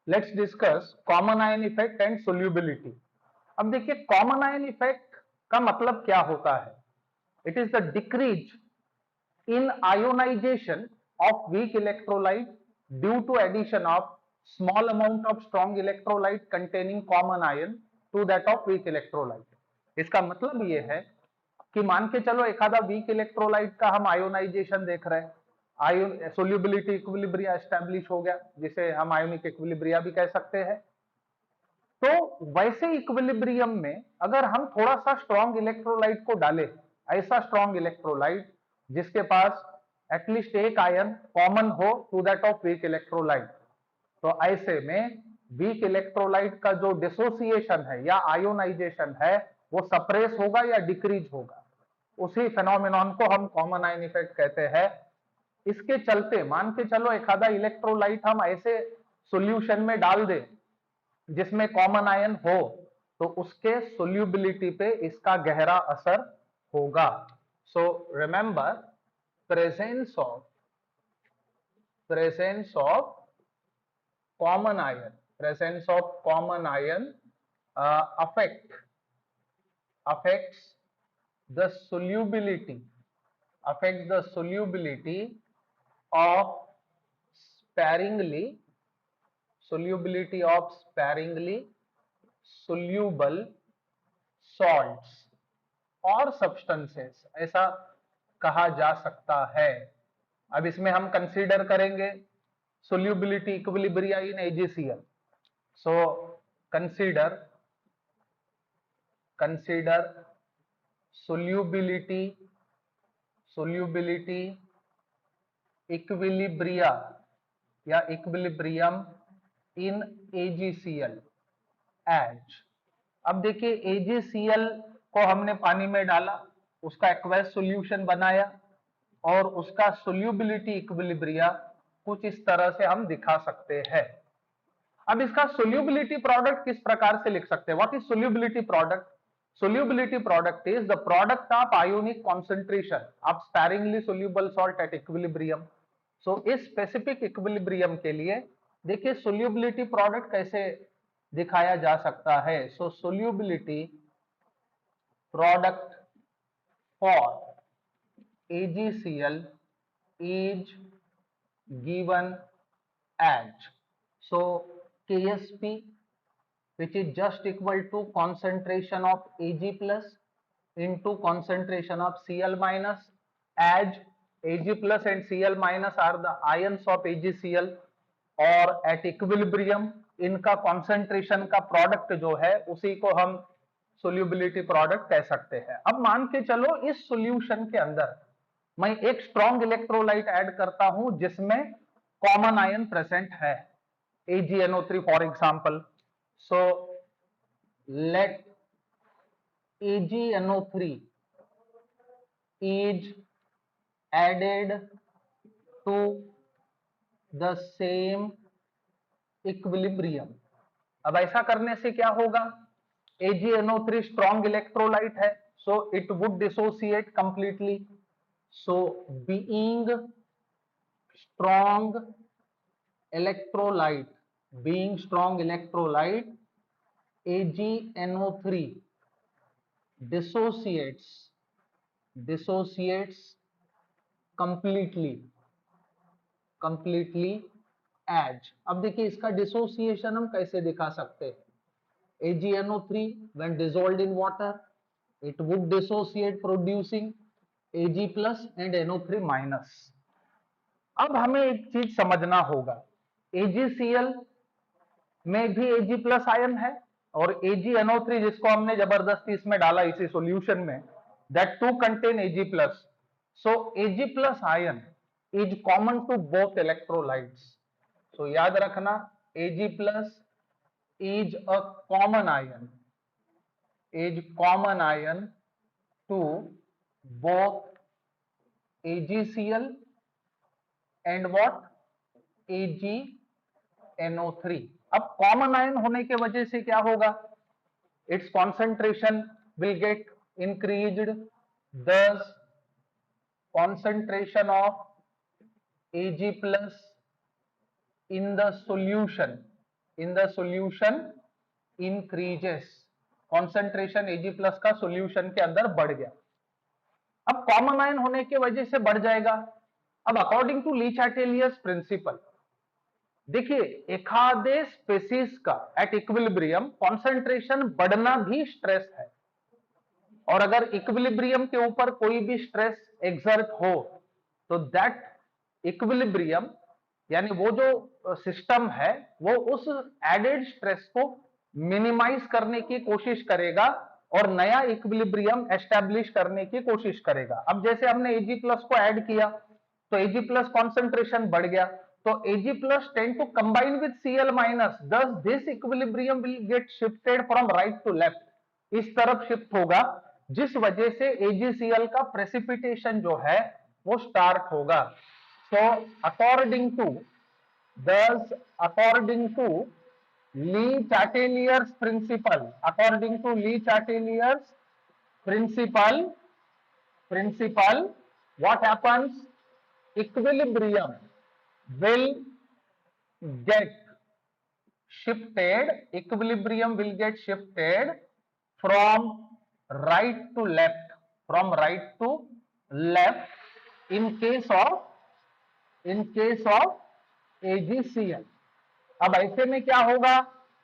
Let's discuss common ion effect and solubility. अब देखिए common ion effect का मतलब क्या होता है। It is the decrease in ionization of weak electrolyte due to addition of small amount of strong electrolyte containing common ion to that of weak electrolyte। इसका मतलब ये है कि मान के चलो एक आधा वीक इलेक्ट्रोलाइट का हम आयोनाइजेशन देख रहे हैं, आयोन सोल्यूबिलिटी इक्विलिब्रिया एस्टैब्लिश हो गया, जिसे हम आयोनिक इक्विलिब्रिया भी कह सकते हैं। तो वैसे इक्विलिब्रियम में अगर हम थोड़ा सा स्ट्रॉन्ग इलेक्ट्रोलाइट को डालें, ऐसा स्ट्रॉन्ग इलेक्ट्रोलाइट जिसके पास एटलीस्ट एक आयन कॉमन हो to that of weak electrolyte, तो ऐसे में वीक इलेक्ट्रोलाइट का जो डिसोसिएशन है या आयोनाइजेशन है वो सप्रेस होगा या डिक्रीज होगा। उसी फेनोमेनॉन को हम कॉमन आयन इफेक्ट कहते हैं। इसके चलते मान के चलो एक आधा इलेक्ट्रोलाइट हम ऐसे सॉल्यूशन में डाल दें जिसमें कॉमन आयन हो, तो उसके सोल्यूबिलिटी पे इसका गहरा असर होगा। So remember, presence of common ion presence of common ion affects the solubility of sparingly soluble salts और सब्सटेंसेस, ऐसा कहा जा सकता है। अब इसमें हम कंसीडर करेंगे solubility equilibria in AgCl। so consider solubility equilibria या equilibrium in AgCl as। अब देखिए AgCl को हमने पानी में डाला, उसका एक्वस सॉल्यूशन बनाया और उसका सोल्यूबिलिटी इक्विलिब्रिया कुछ इस तरह से हम दिखा सकते हैं। अब इसका सोल्यूबिलिटी प्रोडक्ट किस प्रकार से लिख सकते हैं? What is solubility product? Solubility product is the product of ionic concentration of sparingly soluble salt at equilibrium. So इस स्पेसिफिक इक्विलिब्रियम के लिए देखिए सोल्यूबिलिटी प्रोडक्ट कैसे दिखाया जा सकता है। So solubility product for AgCl is given as, so Ksp, which is just equal to concentration of Ag plus into concentration of Cl minus, as Ag plus and Cl minus are the ions of AgCl और at equilibrium इनका concentration का product जो है उसी को हम solubility product कह सकते हैं। अब मान के चलो इस सॉल्यूशन के अंदर मैं एक स्ट्रॉन्ग इलेक्ट्रोलाइट ऐड करता हूं जिसमें कॉमन आयन प्रेजेंट है, AgNO3 for example. So let AgNO3 is added to the same equilibrium। अब ऐसा करने से क्या होगा? AgNO3 स्ट्रॉन्ग इलेक्ट्रोलाइट है, so it would dissociate completely। So being strong electrolyte, AgNO3 dissociates completely as। अब देखिए इसका डिसोसिएशन हम कैसे दिखा सकते हैं? AgNO3 when dissolved in water, it would dissociate producing Ag plus and NO3 minus। अब हमें एक चीज समझना होगा, AgCl में भी Ag प्लस आयन है और AgNO3 जिसको हमने जबरदस्ती इसमें डाला इसी सॉल्यूशन में, that too contain Ag plus। so Ag plus ion is common to both electrolytes। so याद रखना Ag plus is a common ion to both AgCl and what? AgNO3। अब कॉमन आयन होने के वजह से क्या होगा? It's concentration will get increased, thus concentration of Ag plus in the solution in the solution increases, concentration Ag+ का solution के अंदर बढ़ गया। अब कॉमन आयन होने की वजह से बढ़ जाएगा। अब अकॉर्डिंग टू ली चार्टेलियर्स प्रिंसिपल, देखिए एखादे स्पेसीज का एट इक्विलिब्रियम कॉन्सेंट्रेशन बढ़ना भी स्ट्रेस है, और अगर इक्विलिब्रियम के ऊपर कोई भी स्ट्रेस एक्सर्ट हो तो दैट इक्विलिब्रियम यानी वो जो सिस्टम है वो उस एडेड स्ट्रेस को मिनिमाइज करने की कोशिश करेगा और नया इक्विलिब्रियम एस्टैब्लिश करने की कोशिश करेगा। अब जैसे हमने Ag+ को ऐड किया तो Ag+ कॉन्सेंट्रेशन बढ़ गया, तो Ag+ tend to combine with Cl-, thus this equilibrium will get shifted from right to left, इस तरफ शिफ्ट होगा, जिस वजह से AgCl का प्रेसिपिटेशन जो है वो स्टार्ट होगा। So according to Lee Chatellier's principle, what happens? Equilibrium will get shifted from right to left in case of AgCl। अब ऐसे में क्या होगा?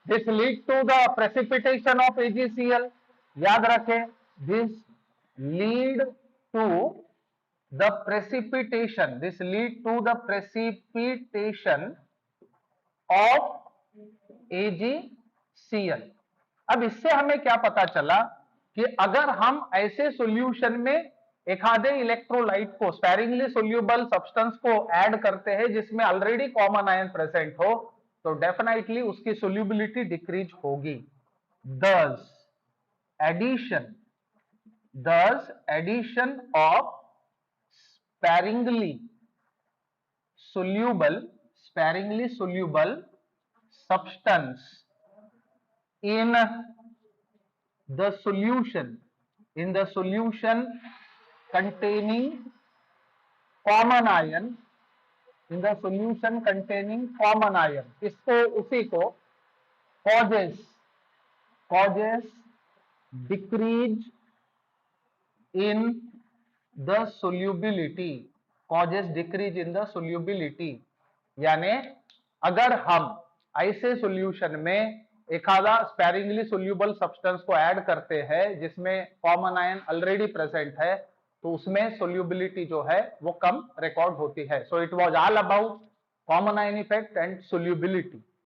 This lead to the precipitation of AgCl। याद रखें, this lead to the precipitation of AgCl। अब इससे हमें क्या पता चला कि अगर हम ऐसे सॉल्यूशन में एक आधे इलेक्ट्रोलाइट को, स्पेरिंगली सोल्यूबल सब्सटेंस को ऐड करते हैं जिसमें ऑलरेडी कॉमन आयन प्रेजेंट हो, तो डेफिनेटली उसकी सोल्यूबिलिटी डिक्रीज होगी। thus addition of sparingly soluble substance in the solution containing common ion, इसको उसी को causes decrease in the solubility, यानी अगर हम ऐसे सॉल्यूशन में एक आधा स्पेरिंगली सोल्यूबल सब्सटेंस को ऐड करते हैं जिसमें कॉमन आयन ऑलरेडी प्रेजेंट है, तो उसमें सोल्यूबिलिटी जो है वो कम रिकॉर्ड होती है। So it was all about common ion effect and solubility.